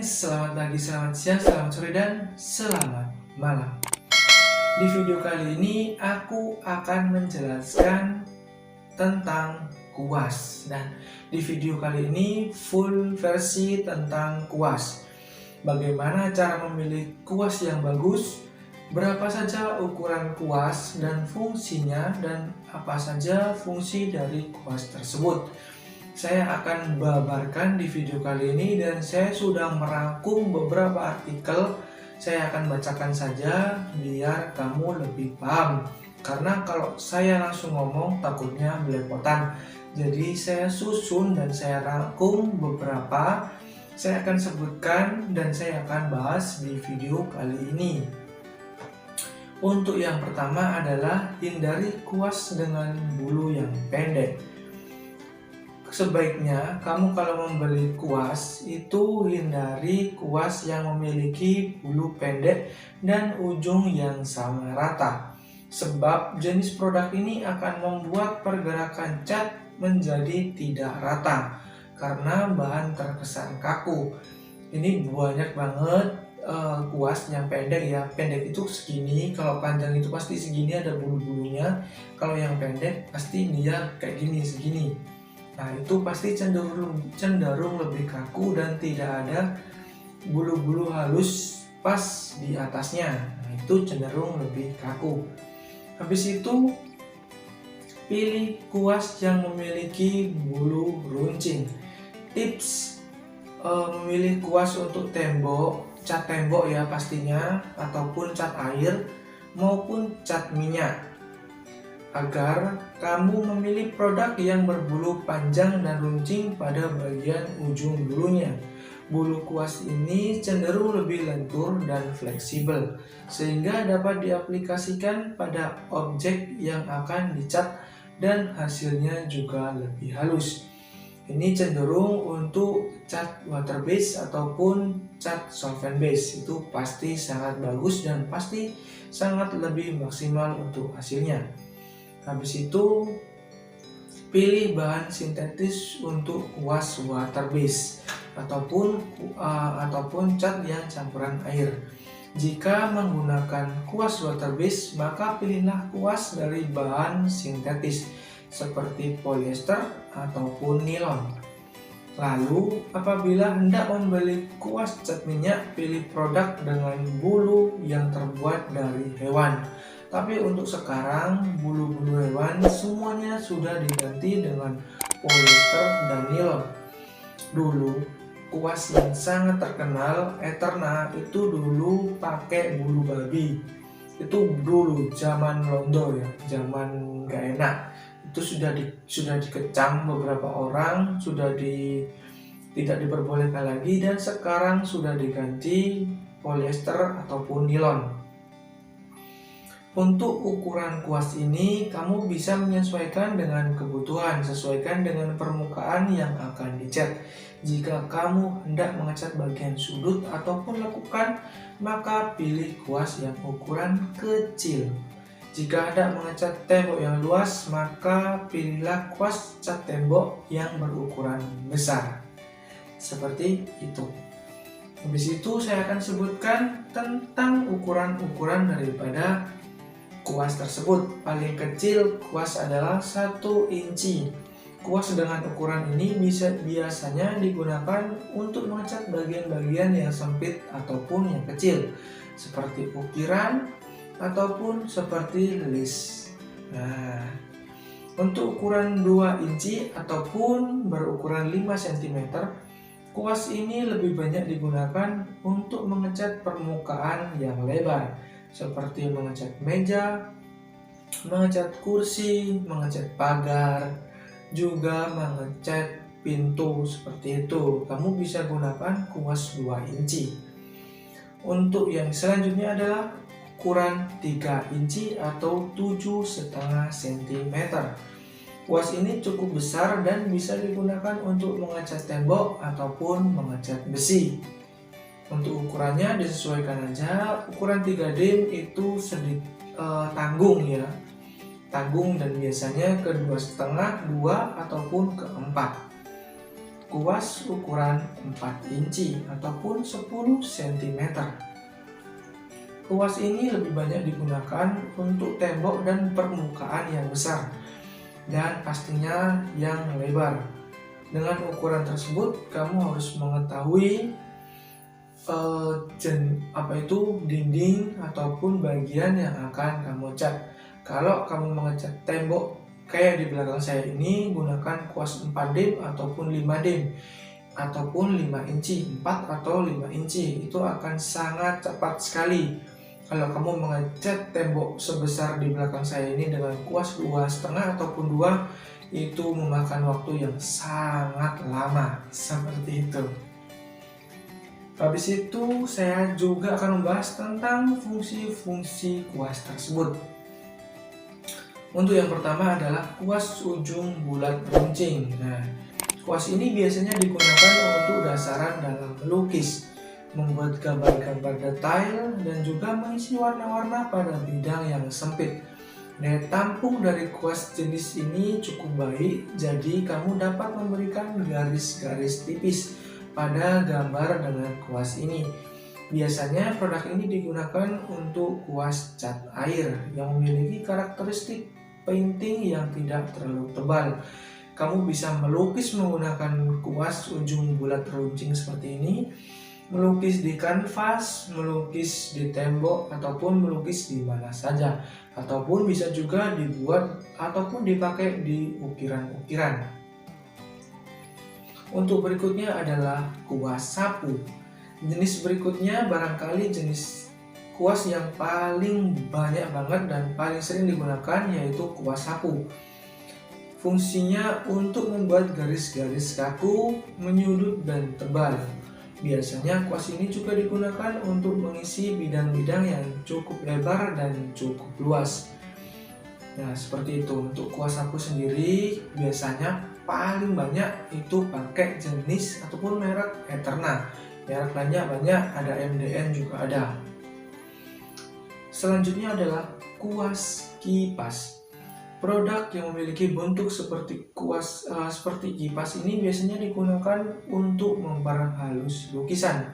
gengs, selamat pagi, selamat siang, selamat sore, dan selamat malam. Di video kali ini aku akan menjelaskan tentang kuas. Dan di video kali ini full versi tentang kuas. Bagaimana cara memilih kuas yang bagus, berapa saja ukuran kuas dan fungsinya, dan apa saja fungsi dari kuas tersebut. Saya akan babarkan di video kali ini, dan saya sudah merangkum beberapa artikel. Saya akan bacakan saja biar kamu lebih paham, karena kalau saya langsung ngomong takutnya belepotan. Jadi saya susun dan saya rangkum beberapa, saya akan sebutkan dan saya akan bahas di video kali ini. Untuk yang pertama adalah hindari kuas dengan bulu yang pendek. Sebaiknya kamu kalau membeli kuas itu hindari kuas yang memiliki bulu pendek dan ujung yang sama rata. Sebab jenis produk ini akan membuat pergerakan cat menjadi tidak rata karena bahan terkesan kaku. Ini banyak banget kuas yang pendek ya. Pendek itu segini, kalau panjang itu pasti segini, ada bulu-bulunya. Kalau yang pendek pasti dia kayak gini, segini. Nah, itu pasti cenderung lebih kaku dan tidak ada bulu-bulu halus pas di atasnya. Nah, itu cenderung lebih kaku. Habis itu pilih kuas yang memiliki bulu runcing. Tips memilih kuas untuk tembok, cat tembok ya pastinya, ataupun cat air maupun cat minyak, agar kamu memilih produk yang berbulu panjang dan runcing pada bagian ujung bulunya. Bulu kuas ini cenderung lebih lentur dan fleksibel, sehingga dapat diaplikasikan pada objek yang akan dicat dan hasilnya juga lebih halus. Ini cenderung untuk cat water base ataupun cat solvent base, itu pasti sangat bagus dan pasti sangat lebih maksimal untuk hasilnya. Habis itu pilih bahan sintetis untuk kuas water base ataupun cat yang campuran air. Jika menggunakan kuas water base, maka pilihlah kuas dari bahan sintetis seperti polyester ataupun nilon. Lalu apabila hendak membeli kuas cat minyak, pilih produk dengan bulu yang terbuat dari hewan. Tapi untuk sekarang bulu-bulu hewan semuanya sudah diganti dengan polyester dan nilon. Dulu kuas yang sangat terkenal Eterna itu dulu pakai bulu babi. Itu dulu zaman londo ya, zaman gak enak. Itu sudah dikecam beberapa orang, tidak diperbolehkan lagi, dan sekarang sudah diganti polyester ataupun nilon. Untuk ukuran kuas ini kamu bisa menyesuaikan dengan kebutuhan, sesuaikan dengan permukaan yang akan dicat. Jika kamu hendak mengecat bagian sudut ataupun lekukan, maka pilih kuas yang ukuran kecil. Jika hendak mengecat tembok yang luas, maka pilihlah kuas cat tembok yang berukuran besar. Seperti itu. Habis itu saya akan sebutkan tentang ukuran-ukuran daripada kuas tersebut. Paling kecil kuas adalah 1 inci. Kuas dengan ukuran ini biasanya digunakan untuk mengecat bagian-bagian yang sempit ataupun yang kecil, seperti ukiran ataupun seperti list. Nah, untuk ukuran 2 inci ataupun berukuran 5 cm, kuas ini lebih banyak digunakan untuk mengecat permukaan yang lebar, seperti mengecat meja, mengecat kursi, mengecat pagar, juga mengecat pintu seperti itu. Kamu bisa gunakan kuas 2 inci. Untuk yang selanjutnya adalah ukuran 3 inci atau 7,5 cm. Kuas ini cukup besar dan bisa digunakan untuk mengecat tembok ataupun mengecat besi. Untuk ukurannya disesuaikan aja. Ukuran 3 dim itu tanggung ya, tanggung, dan biasanya ke 2,5, 2 ataupun ke 4. kuas ukuran 4 inci ataupun 10 cm. Kuas ini lebih banyak digunakan untuk tembok dan permukaan yang besar dan pastinya yang lebar. Dengan ukuran tersebut, kamu harus mengetahui dinding ataupun bagian yang akan kamu cat. Kalau kamu mengecat tembok kayak di belakang saya ini, gunakan kuas 4 dim ataupun 5 dim ataupun 5 inci, 4 atau 5 inci. Itu akan sangat cepat sekali. Kalau kamu mengecat tembok sebesar di belakang saya ini dengan kuas 2,5 ataupun 2, itu memakan waktu yang sangat lama, seperti itu. Habis itu saya juga akan membahas tentang fungsi-fungsi kuas tersebut. Untuk yang pertama adalah kuas ujung bulat runcing. Nah, kuas ini biasanya digunakan untuk dasaran dalam melukis, membuat gambar-gambar detail, dan juga mengisi warna-warna pada bidang yang sempit. Daya tampung dari kuas jenis ini cukup baik, jadi kamu dapat memberikan garis-garis tipis pada gambar dengan kuas ini. Biasanya produk ini digunakan untuk kuas cat air yang memiliki karakteristik painting yang tidak terlalu tebal. Kamu bisa melukis menggunakan kuas ujung bulat runcing seperti ini, melukis di kanvas, melukis di tembok, ataupun melukis di mana saja, ataupun bisa juga dibuat ataupun dipakai di ukiran-ukiran. Untuk berikutnya adalah kuas sapu. Jenis berikutnya barangkali jenis kuas yang paling banyak banget dan paling sering digunakan, yaitu kuas sapu. Fungsinya untuk membuat garis-garis kaku, menyudut, dan tebal. Biasanya kuas ini juga digunakan untuk mengisi bidang-bidang yang cukup lebar dan cukup luas. Nah, seperti itu. Untuk kuas sapu sendiri biasanya paling banyak itu pakai jenis ataupun merek Eterna. Merek lainnya banyak, ada MDN juga ada. Selanjutnya adalah kuas kipas. Produk yang memiliki bentuk seperti kuas seperti kipas ini biasanya digunakan untuk memperhalus lukisan.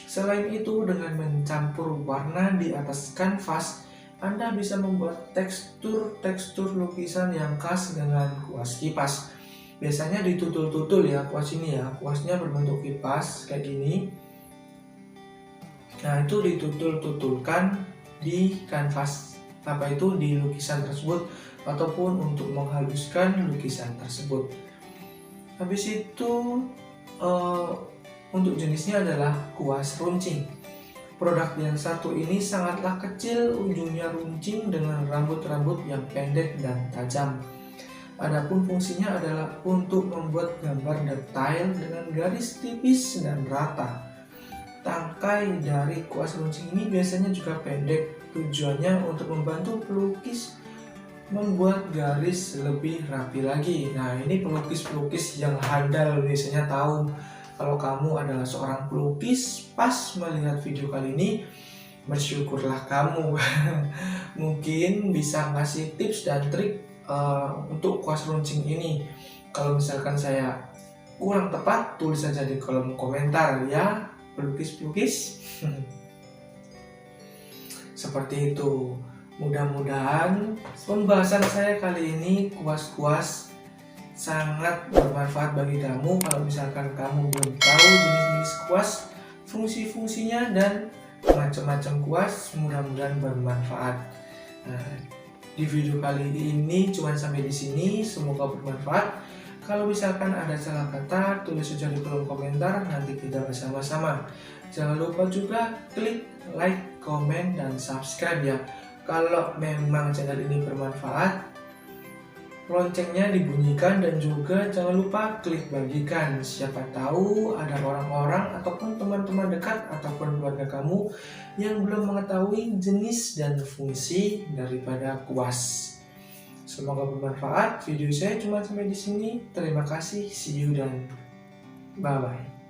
Selain itu, dengan mencampur warna di atas kanvas, Anda bisa membuat tekstur lukisan yang khas dengan kuas kipas. Biasanya ditutul-tutul ya kuas ini ya. Kuasnya berbentuk kipas kayak gini. Nah, itu ditutul-tutulkan di kanvas di lukisan tersebut ataupun untuk menghaluskan lukisan tersebut. Habis itu untuk jenisnya adalah kuas runcing. Produk yang satu ini sangatlah kecil, ujungnya runcing dengan rambut-rambut yang pendek dan tajam. Adapun fungsinya adalah untuk membuat gambar detail dengan garis tipis dan rata. Tangkai dari kuas runcing ini biasanya juga pendek, tujuannya untuk membantu pelukis membuat garis lebih rapi lagi. Nah, ini pelukis-pelukis yang handal biasanya tahu. Kalau kamu adalah seorang pelukis, pas melihat video kali ini, bersyukurlah kamu. Mungkin bisa ngasih tips dan trik untuk kuas runcing ini. Kalau misalkan saya kurang tepat, tulis saja di kolom komentar ya, pelukis-pelukis. Seperti itu. Mudah-mudahan pembahasan saya kali ini kuas-kuas sangat bermanfaat bagi kamu. Kalau misalkan kamu belum tahu jenis-jenis kuas, fungsi-fungsinya, dan macam-macam kuas, mudah-mudahan bermanfaat. Nah, di video kali ini cuma sampai di sini, semoga bermanfaat. Kalau misalkan ada salah kata, tulis saja di kolom komentar, nanti kita bersama-sama. Jangan lupa juga klik like, komen, dan subscribe ya. Kalau memang channel ini bermanfaat, loncengnya dibunyikan, dan juga jangan lupa klik bagikan. Siapa tahu ada orang-orang ataupun teman-teman dekat ataupun keluarga kamu yang belum mengetahui jenis dan fungsi daripada kuas. Semoga bermanfaat. Video saya cuma sampai di sini. Terima kasih. See you dan bye bye.